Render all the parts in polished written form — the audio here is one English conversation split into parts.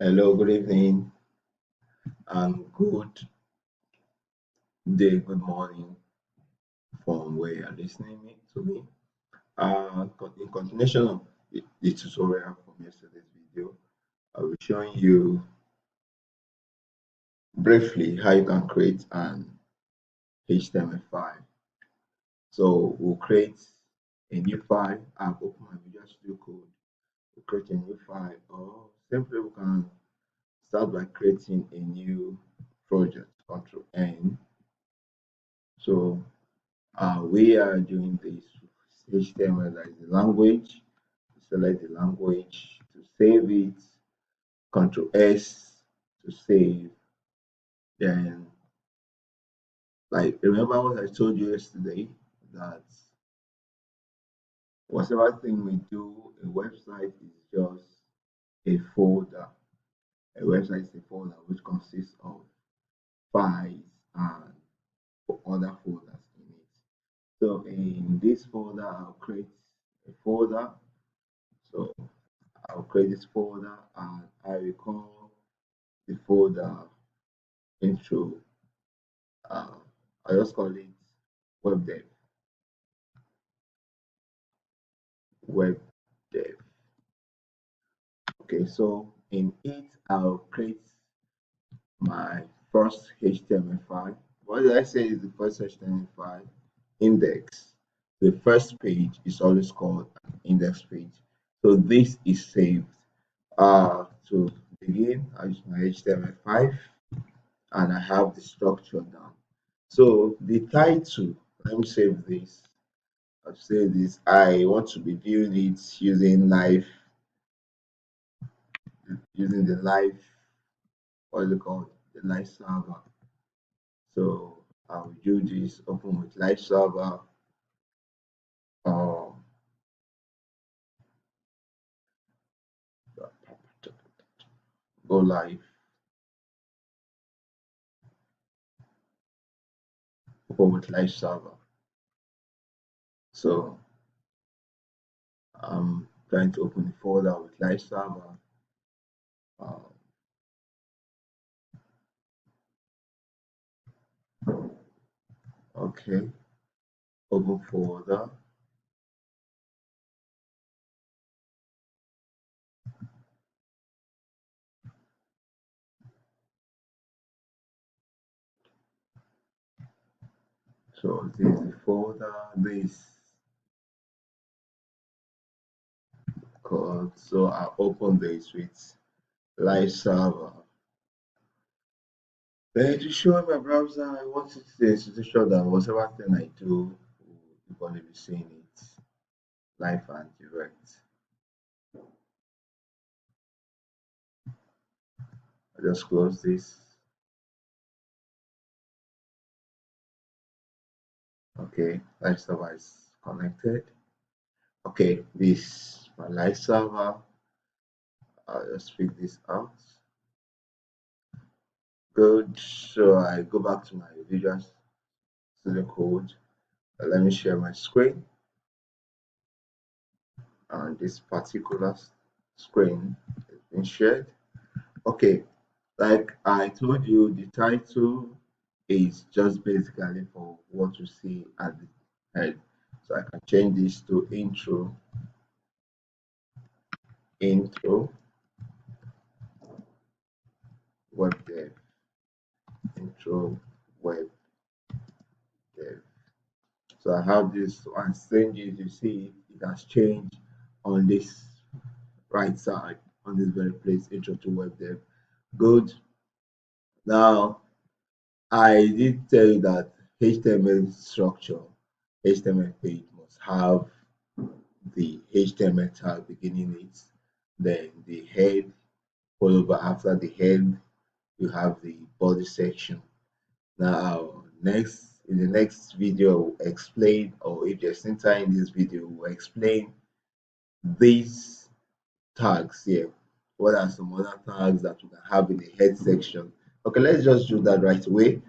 Hello, good evening, and good day, good morning from where you're listening to me. In continuation of the tutorial from yesterday's video, I'll be showing you briefly how you can create an HTML file. So we'll create a new file. I've opened my Visual Studio Code. We'll create a new file, or simply we can start by creating a new project. Control N. So we are doing this HTML as the language. Select the language to save it. Control S to save. Then, like, remember what I told you yesterday that whatever thing we do, a website is just a folder. A website is a folder which consists of files and other folders in it. So in this folder, I'll create a folder. So I'll create this folder and I will call the folder intro. I just call it web dev. Web dev. Okay, so in it, I'll create my first HTML file. What did I say is the first HTML file? Index. The first page is always called an index page. So this is saved. To begin, I use my HTML5 and I have the structure down. So the title, let me save this. I've said this. I want to be viewing it using the live, what is it called? The live server. So I'll do this open with live server. Um, go live. Open with live server. So I'm trying to open the folder with live server. Okay, open folder. So this is the folder. This code. So I open this with live server. Then to show my browser, I want it to show that whatever thing I do, you're going to be seeing it live and direct. I just close this. Okay, live server is connected. Okay, this my live server. I'll just pick this out. Good. So I go back to my Visual Studio Code. Let me share my screen. And this particular screen has been shared. Okay, like I told you, the title is just basically for what you see at the head. So I can change this to intro web dev, intro web dev. So I have this one changes. You see it has changed on this right side on this very place, intro to web dev. Good. Now I did tell you that HTML structure, HTML page must have the HTML tag beginning it, then the head, followed by after the head, you have the body section. Now, in the next video, we'll explain, or if there's any time in this video, we'll explain these tags here. What are some other tags that we can have in the head section? Okay, let's just do that right away.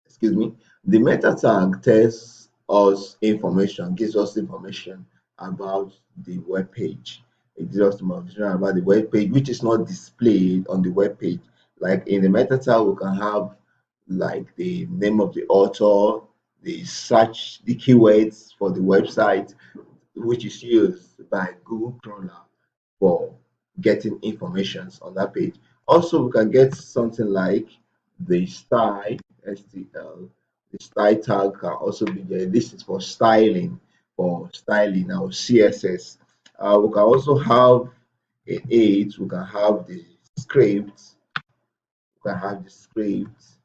Excuse me. The meta tag tells us information, gives us information about the web page. It gives us more information about the web page, which is not displayed on the web page. Like in the meta tag, we can have like the name of the author, the search, the keywords for the website, which is used by Google crawler for getting informations on that page. Also, we can get something like the style STL. The style tag can also be there. This is for styling our CSS. We can also have in it, we can have the script, we can have the script,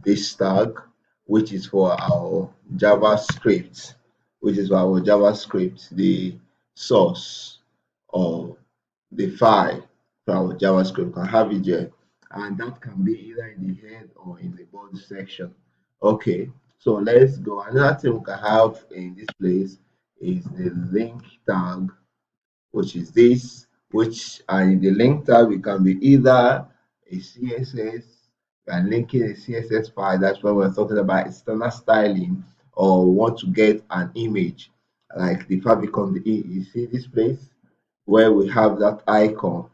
this tag, which is for our JavaScript, the source or the file for our JavaScript. We can have it there, and that can be either in the head or in the body section. Okay, so let's go. Another thing we can have in this place is the link tag, which is this, which in the link tab it can be either a CSS and linking a CSS file. That's when we're talking about external styling, or want to get an image like the favicon. You see this place where we have that icon.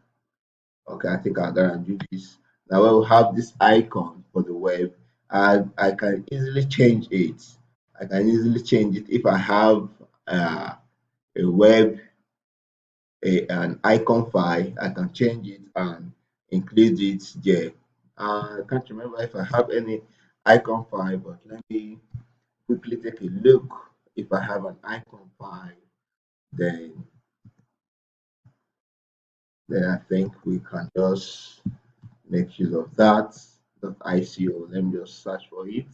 Okay, I think I'm gonna do this. Now where we have this icon for the web, I can easily change it. I can easily change it if I have a web an icon file. I can change it and include it there. I can't remember if I have any icon file, but let me quickly take a look. If I have an icon file, then I think we can just make use of that. .ico. Let me just search for it.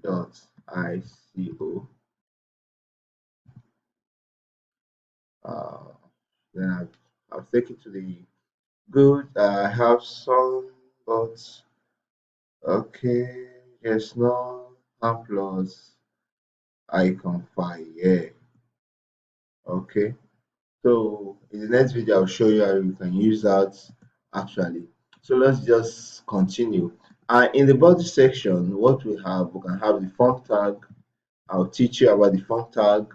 .ico. Uh, then I'll take it to the good. I have some, but okay, there's no Hamplus icon file here. Okay, so in the next video, I'll show you how you can use that actually. So let's just continue. In the body section, what we can have the font tag. I'll teach you about the font tag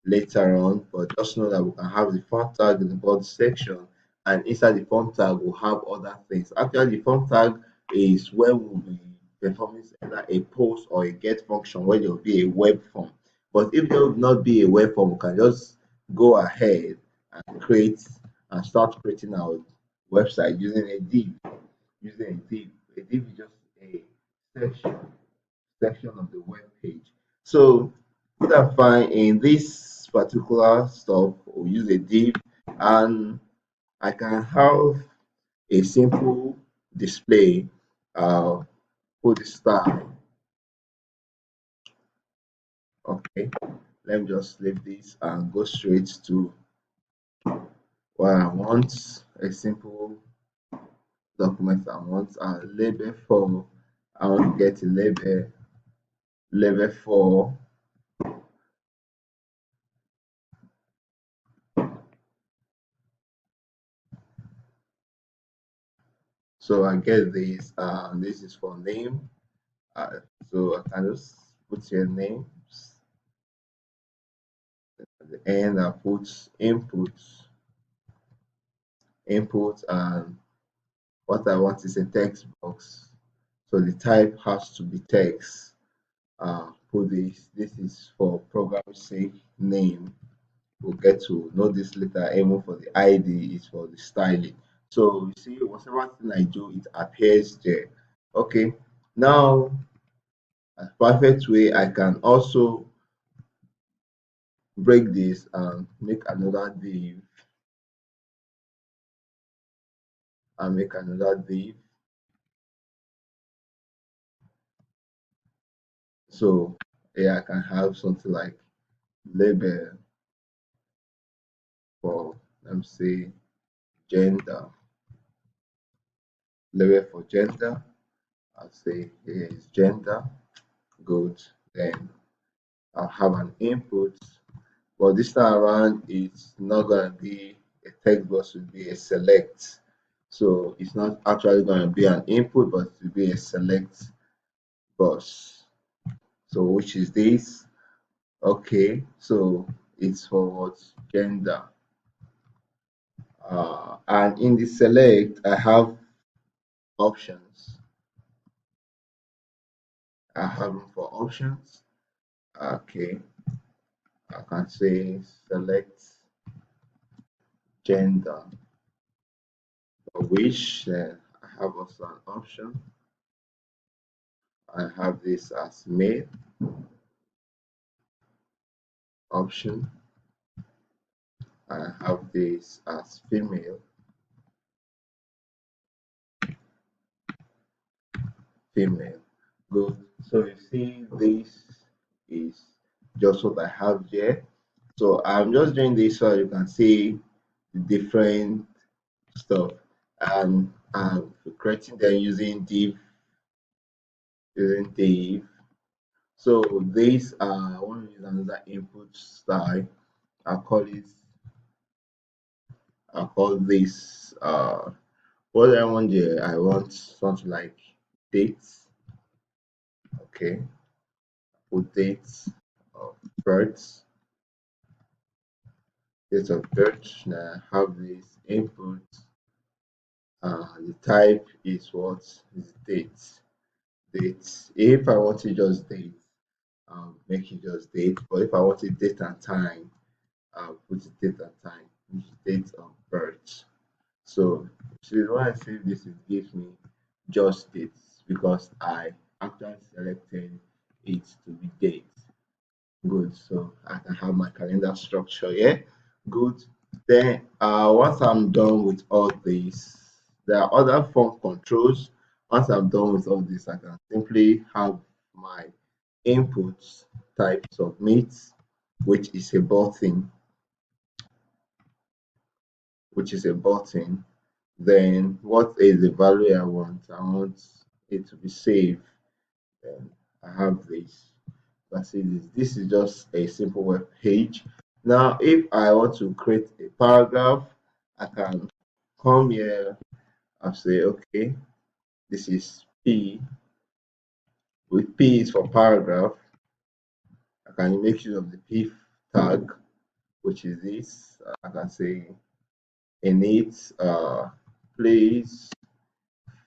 later on, but just know that we can have the font tag in the body section, and inside the font tag we'll have other things. Actually, the font tag is where we'll be performing either a post or a get function where there will be a web form. But if there will not be a web form, we can just go ahead and start creating our website using a div. Using a div. A div is just a section of the web page. So you can find in this particular stuff, we'll use a div, and I can have a simple display. Put the style. Okay, let me just leave this and go straight to what I want. A simple document. I want a label for. I want to get a label for. So I get this. This is for name. So I can just put your names at the end. I put input, and what I want is a text box. So the type has to be text. Put this. This is for programming sake. Name. We'll get to know this later. Emo for the ID is for the styling. So you see, whatever thing I do, it appears there. Okay. Now, a perfect way, I can also break this and make another div so yeah, I can have something like label for, let me say, gender. Label for gender, I'll say here is gender. Good. Then I'll have an input, but this time around it's not gonna be a text box, it will be a select. So it's not actually gonna be an input, but it will be a select box. So which is this. Okay, so is for what? Gender. And in the select, I have options. I have room for options. Okay, I can say select gender or wish. I have also an option. I have this as male option. I have this as female. Good. So you see, this is just what I have here. So I'm just doing this so you can see the different stuff, and I'm creating them using div. So these are one is another input style. I call it I call this what do I want here? I want something like dates. Okay, put dates of births, date of birth. Now I have this input. The type is what is dates. Dates. If I want to just date, make it just date. But if I want it date and time, I'll put it date and time, which is date of birth. So, when I say this, it gives me just dates because I actually selected it to be date. Good. So I can have my calendar structure here. Good. Then once I'm done with all this, there are other form controls. Once I'm done with all this, I can simply have my inputs type submit, which is a button, Then what is the value I want? I want it to be saved. Then I have this. Let's see this. This is just a simple web page. Now, if I want to create a paragraph, I can come here and say, okay, this is P. With P is for paragraph. I can make use of the P tag, which is this. I can say init, please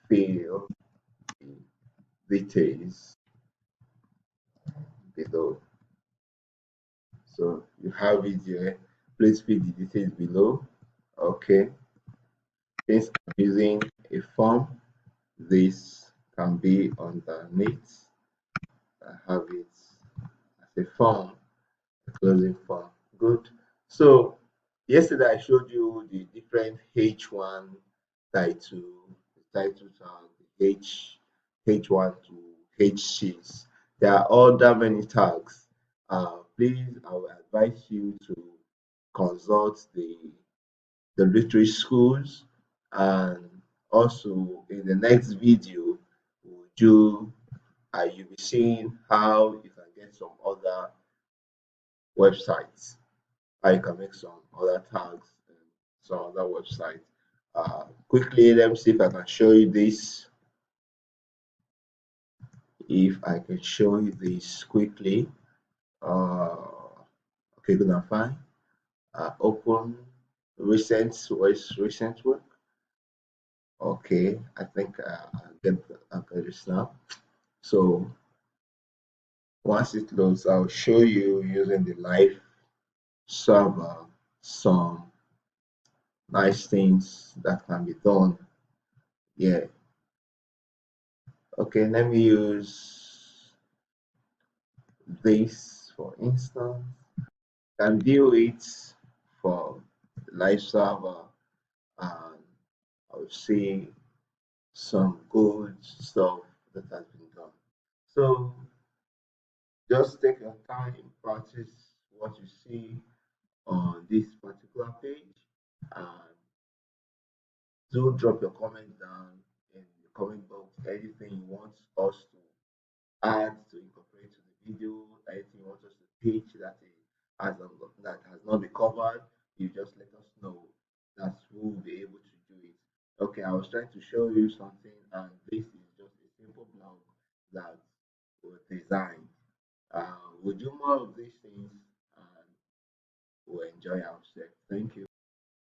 fill the details below. So you have it here. Please fill the details below. Okay. Since I'm using a form, this can be underneath. I have it as a form, a closing form. Good. So yesterday I showed you the different H1 title, the title tag, the H1 to H6. There are other many tags. Please, I will advise you to consult the literary schools, and also in the next video would you you'll be seeing how you can get some other websites, how you can make some other tags and some other websites. Quickly, let me see if I can show you this. If I can show you this quickly. uh okay, good and fine. Open recent work. Okay, I think I get this now. So once it loads, I'll show you using the live server some nice things that can be done. Yeah. Okay, let me use this for instance. Can view it for the live server, and I'll see some good stuff that has been done. So just take your time, practice what you see on this particular page, and do drop your comment down in the comment box. Anything you want us to add to incorporate to the video, anything you want us to teach that has not been covered, you just let us know. That's who will be able to do it. Okay, I was trying to show you something, and this is just a simple blog that was designed. We do more of these things, and we'll enjoy ourselves. Thank you.